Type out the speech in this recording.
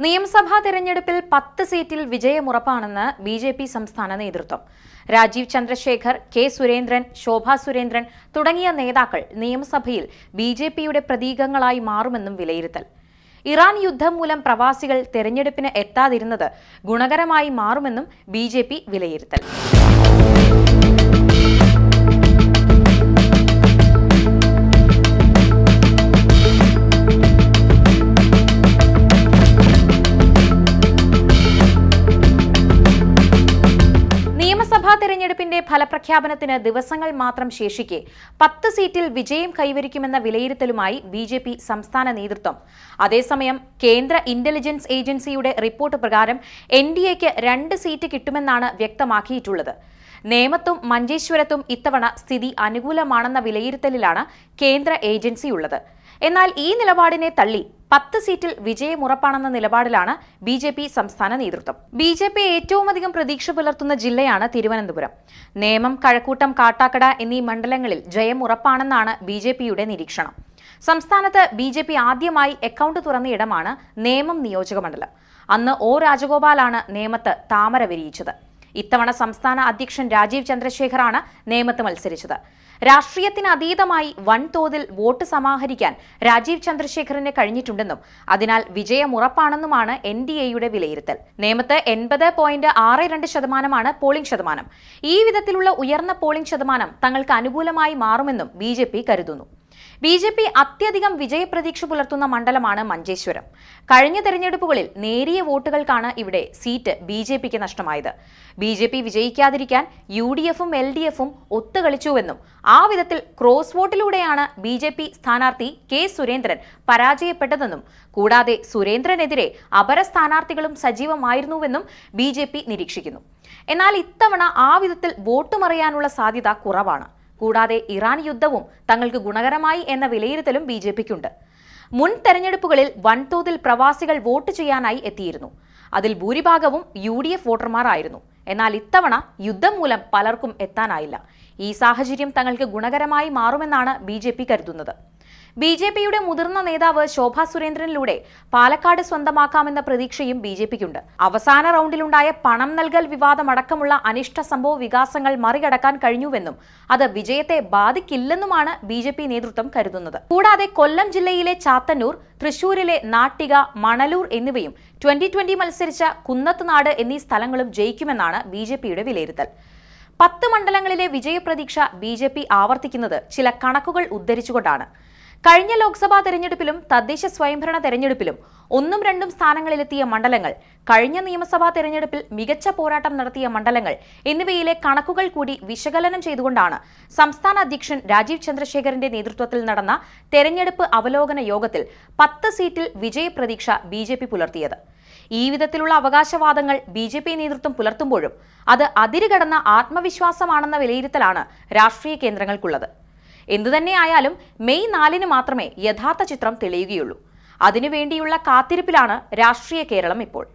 നിയമസഭാ തെരഞ്ഞെടുപ്പിൽ 10 സീറ്റിൽ വിജയമുറപ്പാണെന്ന് ബിജെപി സംസ്ഥാന നേതൃത്വം. രാജീവ് ചന്ദ്രശേഖർ, കെ സുരേന്ദ്രൻ, ശോഭാ സുരേന്ദ്രൻ തുടങ്ങിയ നേതാക്കൾ നിയമസഭയിൽ ബിജെപിയുടെ പ്രതീകങ്ങളായി മാറുമെന്നും വിലയിരുത്തൽ. ഇറാൻ യുദ്ധം മൂലം പ്രവാസികൾ തെരഞ്ഞെടുപ്പിന് എത്താതിരുന്നത് ഗുണകരമായി മാറുമെന്നും ബിജെപി വിലയിരുത്തൽ. നിയമസഭാ തെരഞ്ഞെടുപ്പിന്റെ ഫലപ്രഖ്യാപനത്തിന് ദിവസങ്ങൾ മാത്രം ശേഷിക്കെ 10 സീറ്റിൽ വിജയം കൈവരിക്കുമെന്ന വിലയിരുത്തലുമായി ബിജെപി സംസ്ഥാന നേതൃത്വം. അതേസമയം കേന്ദ്ര ഇന്റലിജൻസ് ഏജൻസിയുടെ റിപ്പോർട്ട് പ്രകാരം എൻഡിഎക്ക് 2 സീറ്റ് കിട്ടുമെന്നാണ് വ്യക്തമാക്കിയിട്ടുള്ളത്. നേമത്തും മഞ്ചേശ്വരത്തും ഇത്തവണ സ്ഥിതി അനുകൂലമാണെന്ന വിലയിരുത്തലിലാണ് കേന്ദ്ര ഏജൻസിയുള്ളത്. എന്നാൽ ഈ നിലപാടിനെ തള്ളി 10 സീറ്റിൽ വിജയമുറപ്പാണെന്ന നിലപാടിലാണ് ബിജെപി സംസ്ഥാന നേതൃത്വം. ബിജെപി ഏറ്റവുമധികം പ്രതീക്ഷ പുലർത്തുന്ന ജില്ലയാണ് തിരുവനന്തപുരം. നേമം, കഴക്കൂട്ടം, കാട്ടാക്കട എന്നീ മണ്ഡലങ്ങളിൽ ജയമുറപ്പാണെന്നാണ് ബിജെപിയുടെ നിരീക്ഷണം. സംസ്ഥാനത്ത് ബിജെപി ആദ്യമായി അക്കൗണ്ട് തുറന്ന ഇടമാണ് നേമം നിയോജകമണ്ഡലം. അന്ന് ഒ രാജഗോപാലാണ് നേമത്ത് താമര വിരിയിച്ചത്. ഇത്തവണ സംസ്ഥാന അധ്യക്ഷൻ രാജീവ് ചന്ദ്രശേഖറാണ് നേമത്ത് മത്സരിച്ചത്. രാഷ്ട്രീയത്തിന് അതീതമായി വൻതോതിൽ വോട്ട് സമാഹരിക്കാൻ രാജീവ് ചന്ദ്രശേഖറിന് കഴിഞ്ഞിട്ടുണ്ടെന്നും അതിനാൽ വിജയമുറപ്പാണെന്നുമാണ് എൻഡിഎയുടെ വിലയിരുത്തൽ. നേമത്ത് 80.62% പോളിംഗ് ശതമാനം. ഈ വിധത്തിലുള്ള ഉയർന്ന പോളിംഗ് ശതമാനം തങ്ങൾക്ക് അനുകൂലമായി മാറുമെന്നും ബിജെപി കരുതുന്നു. ബിജെപി അത്യധികം വിജയപ്രതീക്ഷ പുലർത്തുന്ന മണ്ഡലമാണ് മഞ്ചേശ്വരം. കഴിഞ്ഞ തെരഞ്ഞെടുപ്പുകളിൽ നേരിയ വോട്ടുകൾക്കാണ് ഇവിടെ സീറ്റ് ബിജെപിക്ക് നഷ്ടമായത്. ബിജെപി വിജയിക്കാതിരിക്കാൻ യുഡിഎഫും എൽഡിഎഫും ഒത്തുകളിച്ചുവെന്നും ആ വിധത്തിൽ ക്രോസ് വോട്ടിലൂടെയാണ് ബിജെപി സ്ഥാനാർത്ഥി കെ സുരേന്ദ്രൻ പരാജയപ്പെട്ടതെന്നും കൂടാതെ സുരേന്ദ്രനെതിരെ അപര സ്ഥാനാർത്ഥികളും സജീവമായിരുന്നുവെന്നും ബിജെപി നിരീക്ഷിക്കുന്നു. എന്നാൽ ഇത്തവണ ആ വിധത്തിൽ വോട്ട് മറിയാനുള്ള സാധ്യത കുറവാണ്. കൂടാതെ ഇറാൻ യുദ്ധവും തങ്ങൾക്ക് ഗുണകരമായി എന്ന വിലയിരുത്തലും ബിജെപിക്കുണ്ട്. മുൻ തെരഞ്ഞെടുപ്പുകളിൽ വൻതോതിൽ പ്രവാസികൾ വോട്ട് ചെയ്യാനായി എത്തിയിരുന്നു. അതിൽ ഭൂരിഭാഗവും യുഡിഎഫ് വോട്ടർമാരായിരുന്നു. എന്നാൽ ഇത്തവണ യുദ്ധം മൂലം പലർക്കും എത്താനായില്ല. ഈ സാഹചര്യം തങ്ങൾക്ക് ഗുണകരമായി മാറുമെന്നാണ് ബിജെപി കരുതുന്നത്. ബിജെപിയുടെ മുതിർന്ന നേതാവ് ശോഭാ സുരേന്ദ്രനിലൂടെ പാലക്കാട് സ്വന്തമാക്കാമെന്ന പ്രതീക്ഷയും ബിജെപിക്കുണ്ട്. അവസാന റൗണ്ടിലുണ്ടായ പണം നൽകൽ വിവാദമടക്കമുള്ള അനിഷ്ട സംഭവ വികാസങ്ങൾ മറികടക്കാൻ കഴിഞ്ഞുവെന്നും അത് വിജയത്തെ ബാധിക്കില്ലെന്നുമാണ് ബിജെപി നേതൃത്വം കരുതുന്നത്. കൂടാതെ കൊല്ലം ജില്ലയിലെ ചാത്തന്നൂർ, തൃശൂരിലെ നാട്ടിക, മണലൂർ എന്നിവയും 2020 മത്സരിച്ച കുന്നത്തുനാട് എന്നീ സ്ഥലങ്ങളും ജയിക്കുമെന്നാണ് ബിജെപിയുടെ വിലയിരുത്തൽ. 10 മണ്ഡലങ്ങളിലെ വിജയപ്രതീക്ഷ ബിജെപി ആവർത്തിക്കുന്നത് ചില കണക്കുകൾ ഉദ്ധരിച്ചുകൊണ്ടാണ്. കഴിഞ്ഞ ലോക്സഭാ തെരഞ്ഞെടുപ്പിലും തദ്ദേശ സ്വയംഭരണ തെരഞ്ഞെടുപ്പിലും 1ഉം 2ഉം സ്ഥാനങ്ങളിലെത്തിയ മണ്ഡലങ്ങൾ, കഴിഞ്ഞ നിയമസഭാ തെരഞ്ഞെടുപ്പിൽ മികച്ച പോരാട്ടം നടത്തിയ മണ്ഡലങ്ങൾ എന്നിവയിലെ കണക്കുകൾ കൂടി വിശകലനം ചെയ്തുകൊണ്ടാണ് സംസ്ഥാന അധ്യക്ഷൻ രാജീവ് ചന്ദ്രശേഖറിന്റെ നേതൃത്വത്തിൽ നടന്ന തെരഞ്ഞെടുപ്പ് അവലോകന യോഗത്തിൽ 10 സീറ്റിൽ വിജയപ്രതീക്ഷ ബിജെപി പുലർത്തിയത്. ഈ വിധത്തിലുള്ള അവകാശവാദങ്ങൾ ബിജെപി നേതൃത്വം പുലർത്തുമ്പോഴും അത് അതിരുകടന്ന ആത്മവിശ്വാസമാണെന്ന വിലയിരുത്തലാണ് രാഷ്ട്രീയ കേന്ദ്രങ്ങൾക്കുള്ളത്. എന്തുതന്നെയായാലും മെയ് 4-ന് മാത്രമേ യഥാർത്ഥ ചിത്രം തെളിയുകയുള്ളൂ. അതിനുവേണ്ടിയുള്ള കാത്തിരിപ്പിലാണ് രാഷ്ട്രീയ കേരളം ഇപ്പോൾ.